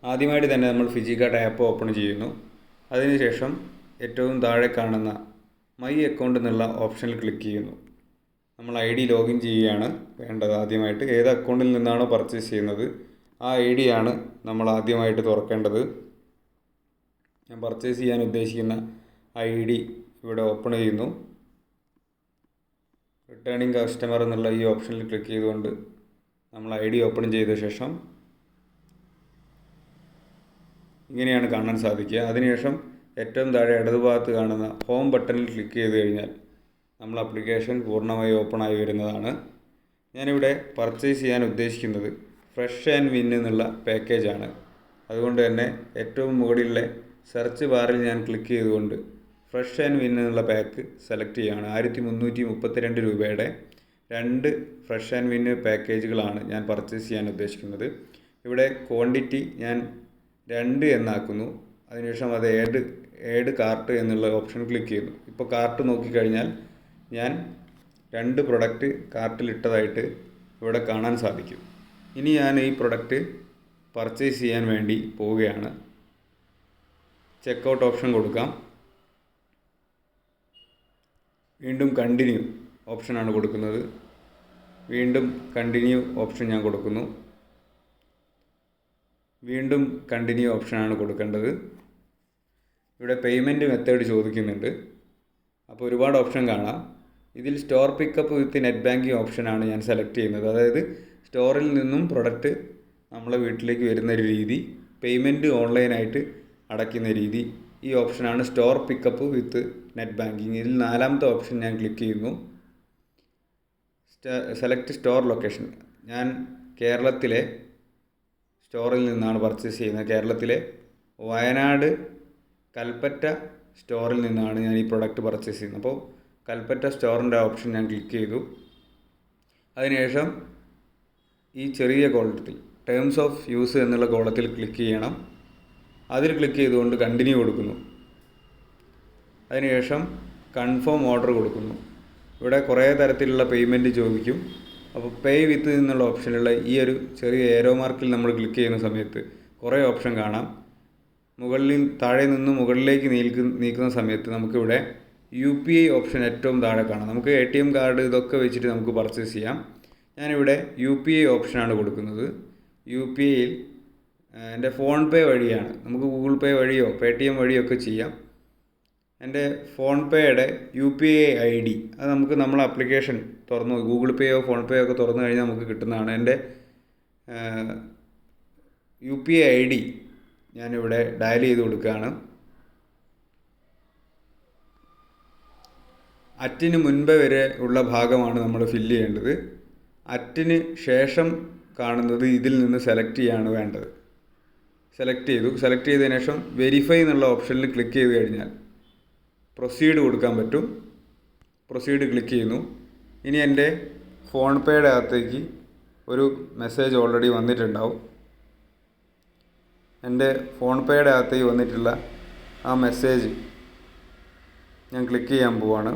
ആദ്യമായിട്ട് തന്നെ നമ്മൾ ഫിജിക്കാർട്ട് ആപ്പ് ഓപ്പൺ ചെയ്യുന്നു. അതിനുശേഷം ഏറ്റവും താഴെ കാണുന്ന മൈ അക്കൗണ്ട് എന്നുള്ള ഓപ്ഷനിൽ ക്ലിക്ക് ചെയ്യുന്നു. നമ്മൾ ID ലോഗിൻ ചെയ്യുകയാണ് വേണ്ടത്. ആദ്യമായിട്ട് ഏത് അക്കൗണ്ടിൽ നിന്നാണോ പർച്ചേസ് ചെയ്യുന്നത് ആ ID ആണ് നമ്മൾ ആദ്യമായിട്ട് തുറക്കേണ്ടത്. ഞാൻ പർച്ചേസ് ചെയ്യാൻ ഉദ്ദേശിക്കുന്ന ID ഇവിടെ ഓപ്പൺ ചെയ്യുന്നു. റിട്ടേണിംഗ് കസ്റ്റമർ എന്നുള്ള ഈ ഓപ്ഷനിൽ ക്ലിക്ക് ചെയ്തുകൊണ്ട് നമ്മൾ ID ഓപ്പൺ ചെയ്ത ശേഷം ഇങ്ങനെയാണ് കാണാൻ സാധിക്കുക. അതിനുശേഷം ഏറ്റവും താഴെ ഇടതുഭാഗത്ത് കാണുന്ന ഹോം ബട്ടണിൽ ക്ലിക്ക് ചെയ്ത് കഴിഞ്ഞാൽ നമ്മൾ ആപ്ലിക്കേഷൻ പൂർണ്ണമായി ഓപ്പണായി വരുന്നതാണ്. ഞാനിവിടെ പർച്ചേസ് ചെയ്യാൻ ഉദ്ദേശിക്കുന്നത് ഫ്രഷ് ആൻഡ് വിൻ എന്നുള്ള പാക്കേജാണ്. അതുകൊണ്ട് തന്നെ ഏറ്റവും മുകളിലെ സെർച്ച് ബാറിൽ ഞാൻ ക്ലിക്ക് ചെയ്തുകൊണ്ട് ഫ്രഷ് ആൻഡ് വിൻ എന്നുള്ള പാക്ക് സെലക്ട് ചെയ്യുകയാണ്. 1332 രൂപയുടെ 2 ഫ്രഷ് ആൻഡ് വിൻ പാക്കേജുകളാണ് ഞാൻ പർച്ചേസ് ചെയ്യാൻ ഉദ്ദേശിക്കുന്നത്. ഇവിടെ ക്വാണ്ടിറ്റി ഞാൻ 2 എന്നാക്കുന്നു. അതിനുശേഷം അത് ഏഡ് കാർട്ട് എന്നുള്ള ഓപ്ഷൻ ക്ലിക്ക് ചെയ്യുന്നു. ഇപ്പോൾ കാർട്ട് നോക്കിക്കഴിഞ്ഞാൽ ഞാൻ 2 പ്രൊഡക്റ്റ് കാർട്ടിലിട്ടതായിട്ട് ഇവിടെ കാണാൻ സാധിക്കും. ഇനി ഞാൻ ഈ പ്രൊഡക്റ്റ് പർച്ചേസ് ചെയ്യാൻ വേണ്ടി പോവുകയാണ്. ചെക്കൗട്ട് ഓപ്ഷൻ കൊടുക്കാം. വീണ്ടും കണ്ടിന്യൂ ഓപ്ഷനാണ് കൊടുക്കുന്നത്. വീണ്ടും കണ്ടിന്യൂ ഓപ്ഷൻ ഞാൻ കൊടുക്കുന്നു. വീണ്ടും കണ്ടിന്യൂ ഓപ്ഷനാണ് കൊടുക്കേണ്ടത്. ഇവിടെ പേയ്മെൻറ്റ് മെത്തേഡ് ചോദിക്കുന്നുണ്ട്. അപ്പോൾ ഒരുപാട് ഓപ്ഷൻ കാണാം. ഇതിൽ സ്റ്റോർ പിക്കപ്പ് വിത്ത് നെറ്റ് ബാങ്കിങ് ഓപ്ഷനാണ് ഞാൻ സെലക്ട് ചെയ്യുന്നത്. അതായത് സ്റ്റോറിൽ നിന്നും പ്രൊഡക്റ്റ് നമ്മളെ വീട്ടിലേക്ക് വരുന്ന ഒരു രീതി, പേയ്മെൻറ്റ് ഓൺലൈനായിട്ട് അടയ്ക്കുന്ന രീതി. ഈ ഓപ്ഷനാണ് സ്റ്റോർ പിക്കപ്പ് വിത്ത് നെറ്റ് ബാങ്കിങ്. ഇതിൽ 4ാമത്തെ ഓപ്ഷൻ ഞാൻ ക്ലിക്ക് ചെയ്യുന്നു. Select store location. ഞാൻ കേരളത്തിലെ സ്റ്റോറിൽ നിന്നാണ് പർച്ചേസ് ചെയ്യുന്നത്. കേരളത്തിലെ വയനാട് കൽപ്പറ്റ സ്റ്റോറിൽ നിന്നാണ് ഞാൻ ഈ പ്രൊഡക്റ്റ് പർച്ചേസ് ചെയ്യുന്നത്. അപ്പോൾ കൽപ്പറ്റ സ്റ്റോറിൻ്റെ ഓപ്ഷൻ ഞാൻ ക്ലിക്ക് ചെയ്തു. അതിനുശേഷം ഈ ചെറിയ കോളത്തിൽ ടേംസ് ഓഫ് യൂസ് എന്നുള്ള കോളത്തിൽ ക്ലിക്ക് ചെയ്യണം. അതിൽ ക്ലിക്ക് ചെയ്തുകൊണ്ട് കണ്ടിന്യൂ കൊടുക്കുന്നു. അതിനുശേഷം കൺഫേം ഓർഡർ കൊടുക്കുന്നു. ഇവിടെ കുറേ തരത്തിലുള്ള പേയ്മെൻറ്റ് ചോദിക്കും. അപ്പോൾ പേ വിത്ത് എന്നുള്ള ഓപ്ഷനിലുള്ള ഈ ഒരു ചെറിയ ഏരോ മാർക്കിൽ നമ്മൾ ക്ലിക്ക് ചെയ്യുന്ന സമയത്ത് കുറേ ഓപ്ഷൻ കാണാം. മുകളിൽ താഴെ നിന്ന് മുകളിലേക്ക് നീക്കുന്ന സമയത്ത് നമുക്കിവിടെ UPI ഓപ്ഷൻ ഏറ്റവും താഴെ കാണാം. നമുക്ക് ATM കാർഡ് ഇതൊക്കെ വെച്ചിട്ട് നമുക്ക് പർച്ചേസ് ചെയ്യാം. ഞാനിവിടെ UPI ഓപ്ഷനാണ് കൊടുക്കുന്നത്. UPIയിൽ എൻ്റെ ഫോൺ പേ വഴിയാണ്. നമുക്ക് ഗൂഗിൾ പേ വഴിയോ Paytm വഴിയോ ഒക്കെ ചെയ്യാം. എൻ്റെ ഫോൺ പേയുടെ UPI ID അത് നമുക്ക് നമ്മളെ ആപ്ലിക്കേഷൻ തുറന്നു ഗൂഗിൾ പേയോ ഫോൺ പേയോ ഒക്കെ തുറന്നു കഴിഞ്ഞാൽ നമുക്ക് കിട്ടുന്നതാണ്. എൻ്റെ UPI ID ഞാനിവിടെ ഡയൽ ചെയ്ത് കൊടുക്കുകയാണ്. അറ്റിന് മുൻപേ വരെ ഉള്ള ഭാഗമാണ് നമ്മൾ ഫില്ല് ചെയ്യേണ്ടത്. അറ്റിന് ശേഷം കാണുന്നത് ഇതിൽ നിന്ന് സെലക്ട് ചെയ്യാണ് വേണ്ടത്. സെലക്ട് ചെയ്തതിനു ശേഷം വെരിഫൈ എന്നുള്ള ഓപ്ഷനിൽ ക്ലിക്ക് ചെയ്ത് കഴിഞ്ഞാൽ പ്രൊസീഡ് കൊടുക്കാൻ പറ്റും. പ്രൊസീഡ് ക്ലിക്ക് ചെയ്യുന്നു. ഇനി എൻ്റെ ഫോൺ പേയുടെ അകത്തേക്ക് ഒരു മെസ്സേജ് ഓൾറെഡി വന്നിട്ടുണ്ടാവും. എൻ്റെ ഫോൺ പേയുടെ അകത്തേക്ക് വന്നിട്ടുള്ള ആ മെസ്സേജ് ഞാൻ ക്ലിക്ക് ചെയ്യാൻ പോവാണ്.